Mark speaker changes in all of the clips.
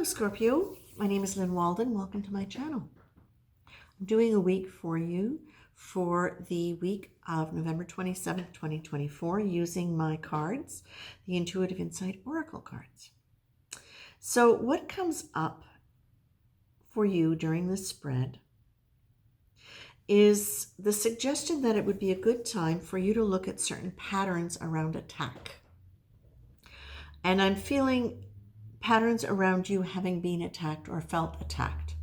Speaker 1: Hello, Scorpio. My name is Lynn Walden. Welcome to my channel. I'm doing a week for you for the week of November 27th, 2024, using my cards, the Intuitive Insight Oracle cards. So what comes up for you during this spread is the suggestion that it would be a good time for you to look at certain patterns around attack. And I'm feeling patterns around you having been attacked or felt attacked.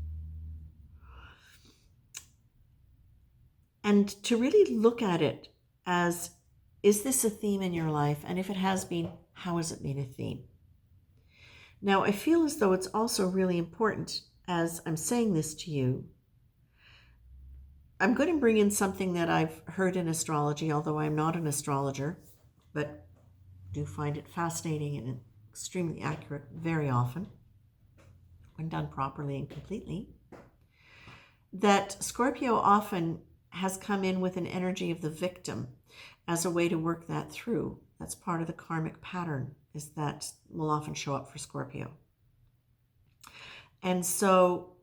Speaker 1: And to really look at it as, is this a theme in your life? And if it has been, how has it been a theme? Now, I feel as though it's also really important, as I'm saying this to you, I'm going to bring in something that I've heard in astrology, although I'm not an astrologer, but do find it fascinating and extremely accurate very often, when done properly and completely, that Scorpio often has come in with an energy of the victim as a way to work that through. That's part of the karmic pattern, is that will often show up for Scorpio. And so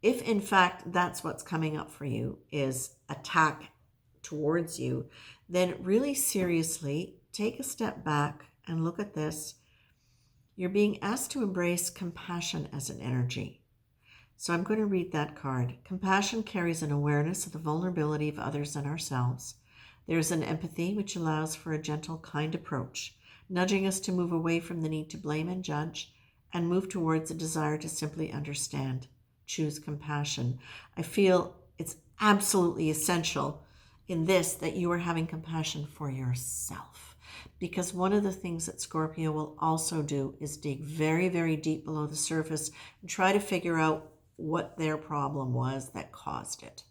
Speaker 1: if in fact that's what's coming up for you, is attack towards you, then really seriously take a step back and look at this. You're being asked to embrace compassion as an energy. So I'm going to read that card. Compassion carries an awareness of the vulnerability of others and ourselves. There's an empathy which allows for a gentle, kind approach, nudging us to move away from the need to blame and judge and move towards a desire to simply understand. Choose compassion. I feel it's absolutely essential in this that you are having compassion for yourself. Because one of the things that Scorpio will also do is dig very, very deep below the surface and try to figure out what their problem was that caused it.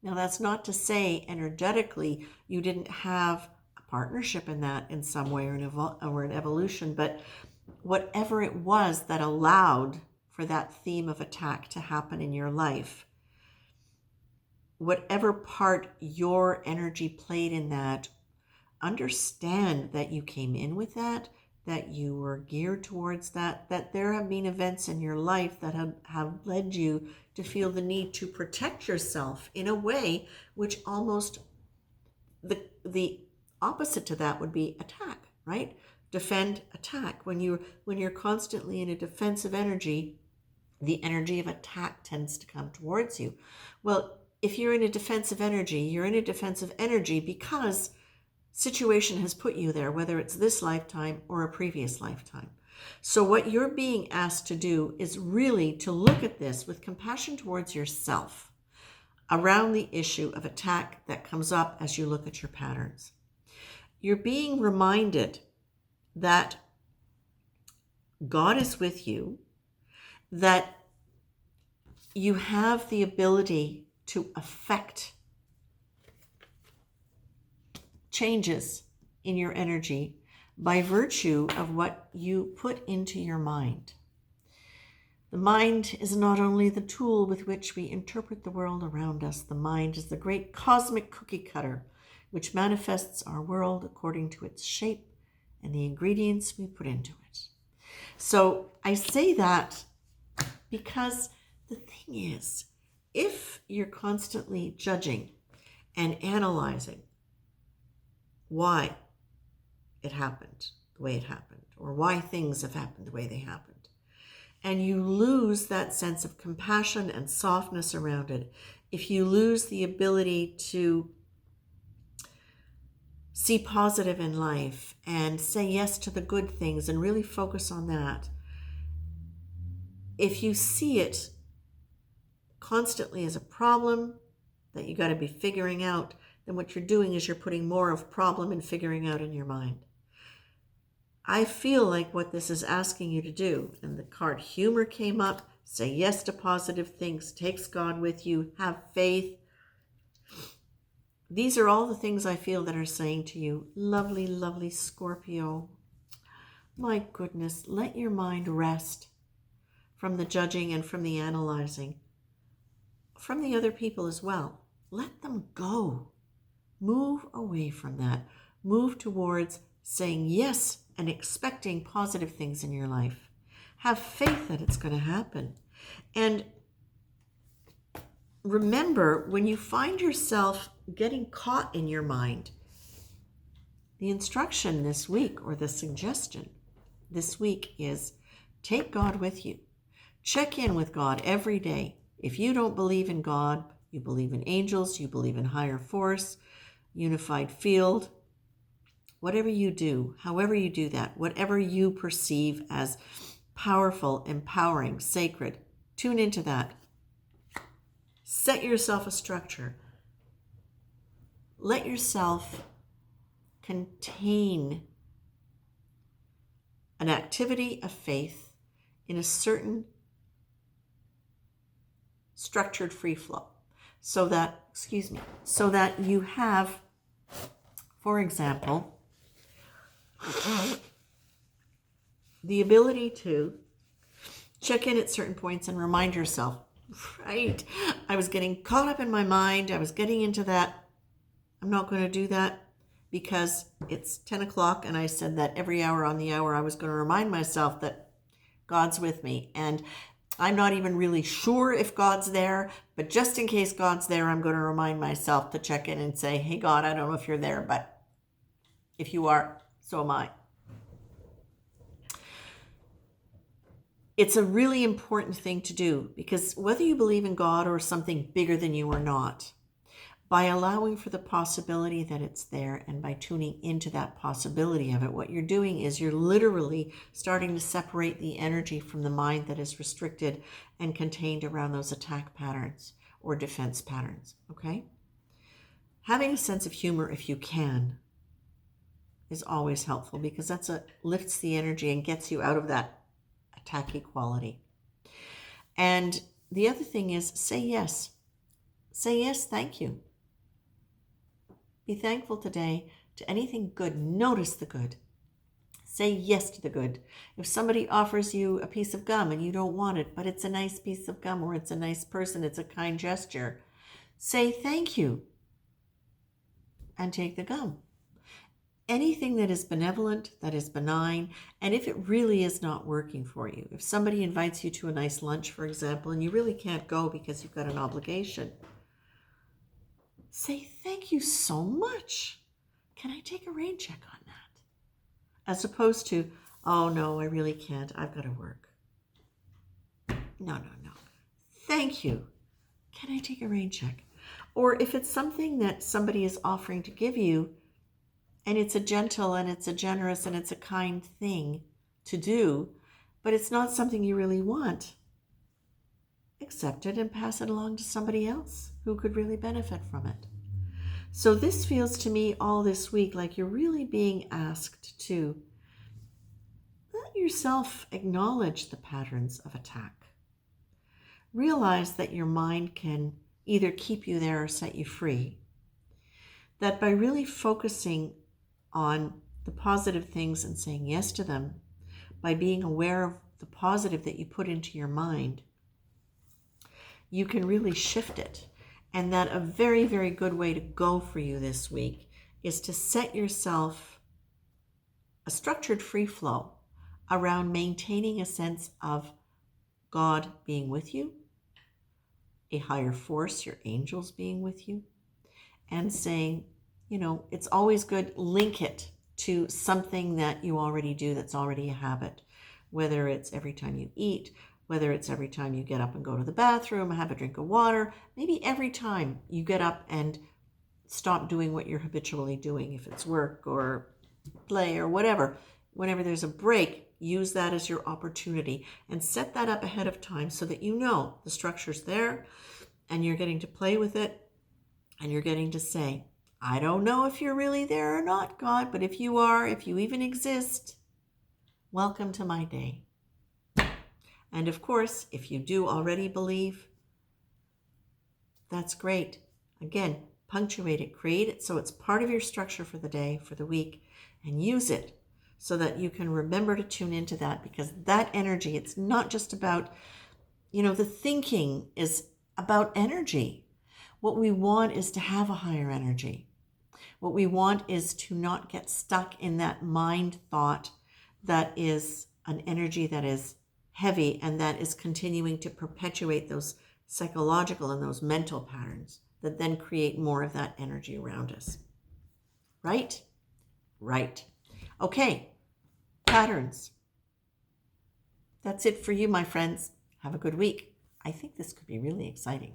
Speaker 1: Now, that's not to say energetically you didn't have a partnership in that in some way or an evolution, but whatever it was that allowed for that theme of attack to happen in your life, whatever part your energy played in that, understand that you came in with that you were geared towards that there have been events in your life that have led you to feel the need to protect yourself in a way which almost the opposite to that would be attack, right? Defend, attack. When you're constantly in a defensive energy, the energy of attack tends to come towards you. Well, if you're in a defensive energy, you're in a defensive energy because situation has put you there, whether it's this lifetime or a previous lifetime. So what you're being asked to do is really to look at this with compassion towards yourself around the issue of attack that comes up as you look at your patterns. You're being reminded that God is with you, that you have the ability to affect changes in your energy by virtue of what you put into your mind. The mind is not only the tool with which we interpret the world around us. The mind is the great cosmic cookie cutter which manifests our world according to its shape and the ingredients we put into it. So I say that because the thing is, if you're constantly judging and analyzing why it happened the way it happened, or why things have happened the way they happened, and you lose that sense of compassion and softness around it, if you lose the ability to see positive in life and say yes to the good things and really focus on that, if you see it constantly as a problem that you got to be figuring out, then what you're doing is you're putting more of problem and figuring out in your mind. I feel like what this is asking you to do, and the card humor came up, say yes to positive things, takes God with you, have faith. These are all the things I feel that are saying to you, lovely, lovely Scorpio, my goodness, let your mind rest from the judging and from the analyzing, from the other people as well. Let them go. Move away from that. Move towards saying yes and expecting positive things in your life. Have faith that it's going to happen. And remember, when you find yourself getting caught in your mind, the instruction this week, or the suggestion this week, is take God with you. Check in with God every day. If you don't believe in God, you believe in angels, you believe in higher force, unified field, whatever you do, however you do that, whatever you perceive as powerful, empowering, sacred, tune into that. Set yourself a structure. Let yourself contain an activity of faith in a certain structured free flow, so that you have, for example, the ability to check in at certain points and remind yourself, right, I was getting caught up in my mind, I was getting into that, I'm not going to do that because it's 10 o'clock and I said that every hour on the hour I was going to remind myself that God's with me. And I'm not even really sure if God's there, but just in case God's there, I'm going to remind myself to check in and say, hey, God, I don't know if you're there, but if you are, so am I. It's a really important thing to do, because whether you believe in God or something bigger than you or not, by allowing for the possibility that it's there and by tuning into that possibility of it, what you're doing is you're literally starting to separate the energy from the mind that is restricted and contained around those attack patterns or defense patterns, okay? Having a sense of humor, if you can, is always helpful, because that's lifts the energy and gets you out of that attacky quality. And the other thing is, say yes. Say yes, thank you. Be thankful today to anything good. Notice the good. Say yes to the good. If somebody offers you a piece of gum and you don't want it, but it's a nice piece of gum, or it's a nice person, it's a kind gesture, say thank you and take the gum. Anything that is benevolent, that is benign, and if it really is not working for you, if somebody invites you to a nice lunch, for example, and you really can't go because you've got an obligation, say thank you so much. Can I take a rain check on that? As opposed to, oh no, I really can't. I've got to work. No. Thank you. Can I take a rain check? Or if it's something that somebody is offering to give you, and it's a gentle and it's a generous and it's a kind thing to do, but it's not something you really want, accept it and pass it along to somebody else who could really benefit from it. So this feels to me all this week like you're really being asked to let yourself acknowledge the patterns of attack. Realize that your mind can either keep you there or set you free. That by really focusing on the positive things and saying yes to them, by being aware of the positive that you put into your mind, you can really shift it. And that a very, very good way to go for you this week is to set yourself a structured free flow around maintaining a sense of God being with you, a higher force, your angels being with you, and saying, it's always good, link it to something that you already do that's already a habit, whether it's every time you eat, whether it's every time you get up and go to the bathroom, have a drink of water, maybe every time you get up and stop doing what you're habitually doing, if it's work or play or whatever. Whenever there's a break, use that as your opportunity and set that up ahead of time so that you know the structure's there and you're getting to play with it and you're getting to say, I don't know if you're really there or not, God, but if you are, if you even exist, welcome to my day. And of course, if you do already believe, that's great. Again, punctuate it, create it so it's part of your structure for the day, for the week, and use it so that you can remember to tune into that, because that energy, it's not just about, the thinking is about energy. What we want is to have a higher energy. What we want is to not get stuck in that mind thought that is an energy that is heavy, and that is continuing to perpetuate those psychological and those mental patterns that then create more of that energy around us. Right? Right. Okay, patterns. That's it for you, my friends. Have a good week. I think this could be really exciting.